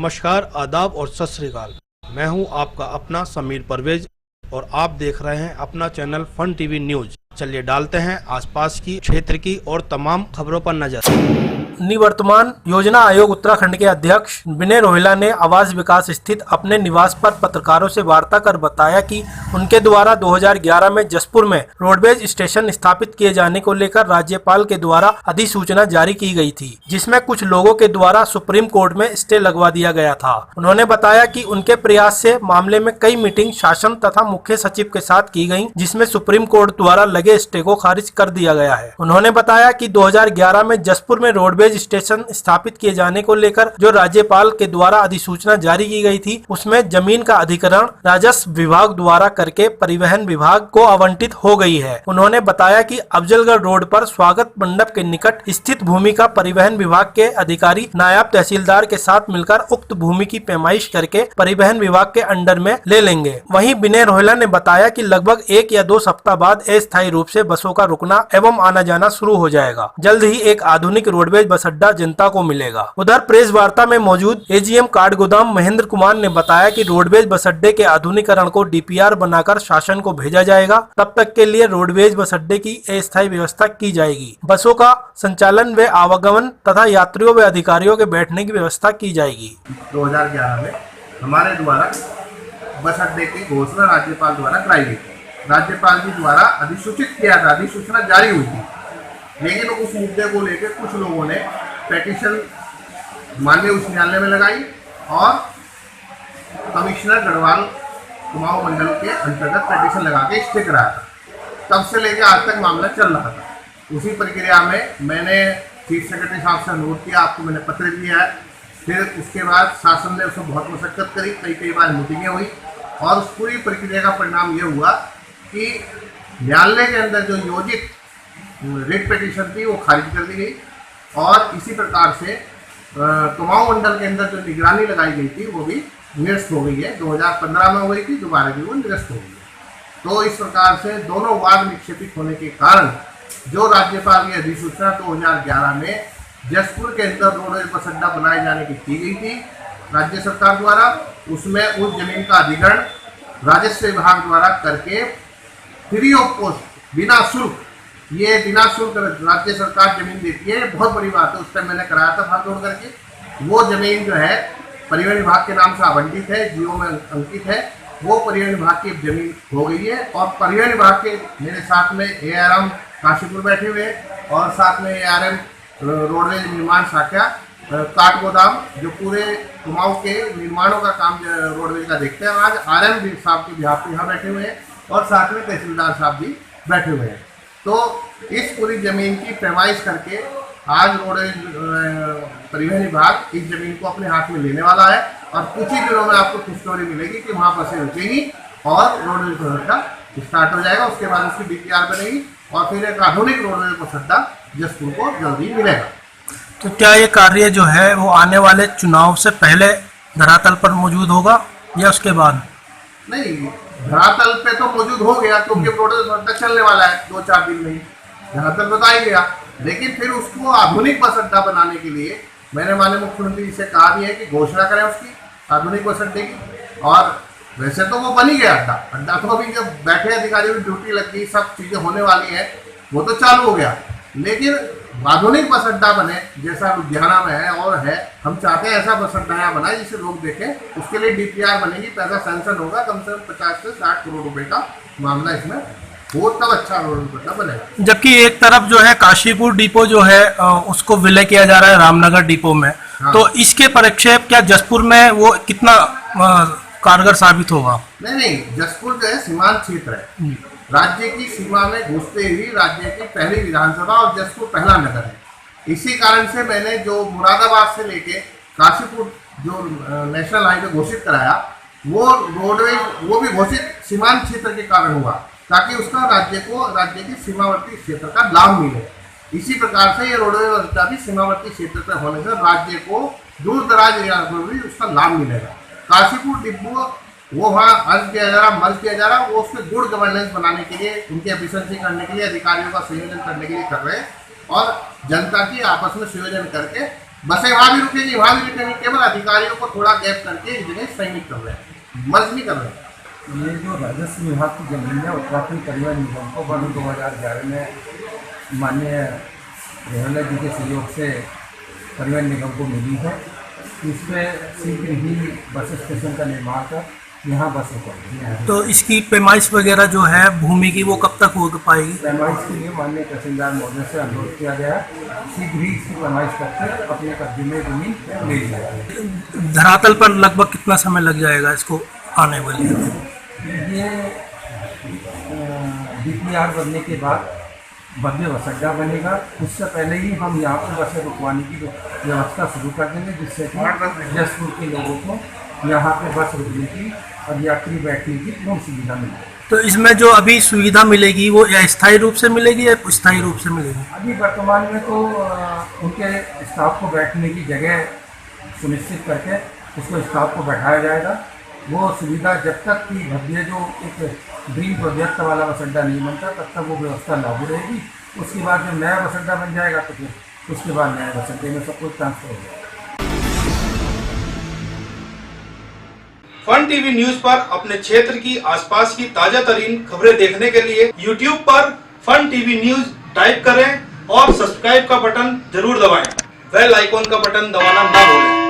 नमस्कार, आदाब और सत श्री अकाल। मैं हूं आपका अपना समीर परवेज और आप देख रहे हैं अपना चैनल फन टीवी न्यूज। चलिए डालते हैं आसपास की क्षेत्र की और तमाम खबरों पर नजर। निवर्तमान योजना आयोग उत्तराखंड के अध्यक्ष विनय रोहिला ने आवास विकास स्थित अपने निवास पर पत्रकारों से वार्ता कर बताया कि उनके द्वारा 2011 में जसपुर में रोडवेज स्टेशन स्थापित किए जाने को लेकर राज्यपाल के द्वारा अधिसूचना जारी की गई थी, जिसमें कुछ लोगों के द्वारा सुप्रीम कोर्ट में स्टे लगवा दिया गया था। उन्होंने बताया कि उनके प्रयास से मामले में कई मीटिंग शासन तथा मुख्य सचिव के साथ की गयी, जिसमें सुप्रीम कोर्ट द्वारा लगे स्टे को खारिज कर दिया गया है। उन्होंने बताया कि 2011 में जसपुर में रोडवेज स्टेशन स्थापित किए जाने को लेकर जो राज्यपाल के द्वारा अधिसूचना जारी की गई थी, उसमें जमीन का अधिग्रहण राजस्व विभाग द्वारा करके परिवहन विभाग को आवंटित हो गई है। उन्होंने बताया कि अफजलगढ़ रोड पर स्वागत मंडप के निकट स्थित भूमि का परिवहन विभाग के अधिकारी नायब तहसीलदार के साथ मिलकर उक्त भूमि की पैमाइश करके परिवहन विभाग के अंडर में ले लेंगे। वहीं विनय रोहिला ने बताया कि लगभग 1 या 2 सप्ताह बाद अस्थायी रूप से बसों का रुकना एवं आना जाना शुरू हो जाएगा। जल्द ही एक आधुनिक रोडवेज बस अड्डा जनता को मिलेगा। उधर प्रेस वार्ता में मौजूद एजीएम काठगोदाम महेंद्र कुमार ने बताया कि रोडवेज बस अड्डे के आधुनिकीकरण को डीपीआर बनाकर शासन को भेजा जाएगा। तब तक के लिए रोडवेज बस अड्डे की अस्थायी व्यवस्था की जाएगी। बसों का संचालन व आवागमन तथा यात्रियों व अधिकारियों के बैठने की व्यवस्था की जाएगी। 2011 में हमारे द्वारा बस अड्डे की घोषणा राज्यपाल द्वारा कराई गई। राज्यपाल जी द्वारा अधिसूचित किया था, अधिसूचना जारी हुई थी, लेकिन उस मुद्दे को लेकर कुछ लोगों ने पेटिशन माननीय उच्च न्यायालय में लगाई और कमिश्नर गढ़वाल कुमाऊं मंडल के अंतर्गत पेटिशन लगा के स्टे कराया था। तब से लेकर आज तक मामला चल रहा था। उसी प्रक्रिया में मैंने चीफ सेक्रेटरी साहब से अनुरोध किया, आपको मैंने पत्र दिया है। फिर उसके बाद शासन ने उसमें बहुत मशक्कत करी, कई बार मीटिंगें हुई और उस पूरी प्रक्रिया का परिणाम ये हुआ कि न्यायालय के अंदर जो योजित रिट पिटीशन थी वो खारिज कर दी गई और इसी प्रकार से कुमाऊं मंडल के अंदर जो निगरानी लगाई गई थी वो भी निरस्त हो गई है। 2015 में हो गई थी, दोबारा भी वो निरस्त हो गई है। तो इस प्रकार से दोनों वाद निक्षेपित होने के कारण जो राज्यपाल की अधिसूचना 2011 में जसपुर के अंदर रोडवेज बस अड्डा बनाए जाने की गई थी राज्य सरकार द्वारा, उसमें उस जमीन का अधिग्रहण राजस्व विभाग द्वारा करके फ्री ऑफ कॉस्ट बिना शुल्क, ये बिना शुल्क राज्य सरकार जमीन देती है, बहुत बड़ी बात है। उस टाइम मैंने कराया था भाग दौड़ करके। वो जमीन जो है परिवहन विभाग के नाम से आवंटित है, जियो में अंकित है। वो परिवहन विभाग की जमीन हो गई है और परिवहन विभाग के मेरे साथ में ARM काशीपुर बैठे हुए हैं और साथ में ARM रोडवेज निर्माण शाखा काठगोदाम जो पूरे कुमाऊं के निर्माणों का काम रोडवेज का देखते हैं। आज RM साहब के बिहार यहाँ बैठे हुए हैं और साथ में तहसीलदार साहब भी बैठे हुए हैं। तो इस पूरी जमीन की पैमाइश करके आज रोडवेज परिवहन विभाग इस जमीन को अपने हाथ में लेने वाला है और कुछ ही दिनों में आपको खुशखबरी मिलेगी कि वहाँ बसें रुकेंगी और रोडवेज बस अड्डा स्टार्ट हो जाएगा। उसके बाद उसकी DPR बनेगी और फिर एक आधुनिक रोडवेज बस अड्डा जसपुर को जल्दी मिलेगा। तो क्या ये कार्य जो है वो आने वाले चुनाव से पहले धरातल पर मौजूद होगा या उसके बाद? नहीं, धरातल पे तो मौजूद हो गया क्योंकि रोडवेज बस अड्डा चलने वाला है 2-4 दिन में ही धरातल बताया गया। लेकिन फिर उसको आधुनिक बस अड्डा बनाने के लिए मैंने माननीय मुख्यमंत्री जी से कहा भी है कि घोषणा करें उसकी आधुनिक बस अड्डे की। और वैसे तो वो बन ही गया अड्डा तो अभी जब बैठे अधिकारियों की ड्यूटी लग गई, सब चीज़ें होने वाली है, वो तो चालू हो गया। लेकिन आधुनिक बस अड्डा बने जैसा लुधियाना में है और है, हम चाहते हैं ऐसा बस अड्डा यहाँ बनाए जिसे लोग देखें। उसके लिए DPR बनेगी, पैसा सैंक्शन होगा, कम से कम 50 से 60 करोड़ रुपए का मामला इसमें वो तब अच्छा रोड बनेगा। जबकि एक तरफ जो है काशीपुर डिपो जो है उसको विलय किया जा रहा है रामनगर डिपो में। हाँ। तो इसके परिक्षेप क्या जसपुर में वो कितना कारगर साबित होगा? नहीं, जसपुर जो है सीमांत क्षेत्र है, राज्य की सीमा में घुसते ही राज्य की पहली विधानसभा और जसपुर पहला नगर है। इसी कारण से मैंने जो मुरादाबाद से लेके काशीपुर जो नेशनल हाईवे घोषित कराया वो रोडवेज वो भी घोषित सीमांत क्षेत्र के कारण हुआ ताकि उसका राज्य की सीमावर्ती क्षेत्र का लाभ मिले। इसी प्रकार से ये रोडवेज अड्डा भी सीमावर्ती क्षेत्र पर होने से राज्य को दूर दराज एरिया में भी उसका लाभ मिलेगा। काशीपुर डिपो वो वहाँ मर्ज किया जा रहा वो उसके गुड गवर्नेंस बनाने के लिए, उनकी एफिशिएंसी करने के लिए, अधिकारियों का संयोजन करने के लिए कर रहे हैं और जनता की आपस में संयोजन करके बसें वहाँ भी रुकेंगी, वहाँ भी रुकेंगी, केवल अधिकारियों को थोड़ा गैप करके एक जगह संयुक्त कर रहे हैं, मर्ज नहीं कर रहे हैं। ये जो राजस्व विभाग की जमीन है उत्तराखंड परिवहन निगम को वर्ष 2011 में माननीय गहलोत जी के सहयोग से परिवहन निगम को मिली है। इसमें शीघ्र ही बस स्टेशन का निर्माण कर यहाँ बसें चलेंगी। तो इसकी पैमाइश वगैरह जो है भूमि की वो कब तक हो पाएगी? पैमाइश के लिए माननीय तहसीलदार महोदय से अनुरोध किया गया, शीघ्र ही इसकी पैमाइश करके अपने कब्जे में जमीन ले ली जाएगी। धरातल पर लगभग कितना समय लग जाएगा इसको आने वाले? ये DPR बनने के बाद भव्य बस अड्डा बनेगा। उससे पहले ही हम यहाँ पर बसें रुकवाने की व्यवस्था शुरू कर देंगे, जिससे कि जसपुर के लोगों को यहाँ पे बस रुकने की और यात्री बैठने की पूर्ण सुविधा मिलेगी। तो इसमें जो अभी सुविधा मिलेगी वो स्थायी रूप से मिलेगी या स्थायी रूप से मिलेगी? अभी वर्तमान में तो उनके स्टाफ को बैठने की जगह सुनिश्चित करके उसको स्टाफ को बैठाया जाएगा। वो सुविधा जब तक कि भव्य जो एक ड्रीम प्रोजेक्ट वाला बस अड्डा नहीं बनता तब तक वो व्यवस्था लागू रहेगी। उसके बाद जब नया बस अड्डा बन जाएगा तो फिर उसके बाद नए बस अड्डे में सब कुछ ट्रांसफर हो जाएगा। फन टीवी न्यूज पर अपने क्षेत्र की आसपास की ताजा तरीन खबरें देखने के लिए YouTube पर फन टीवी न्यूज टाइप करें और सब्सक्राइब का बटन जरूर दबाएं। बेल आइकॉन का बटन दबाना ना भूलें।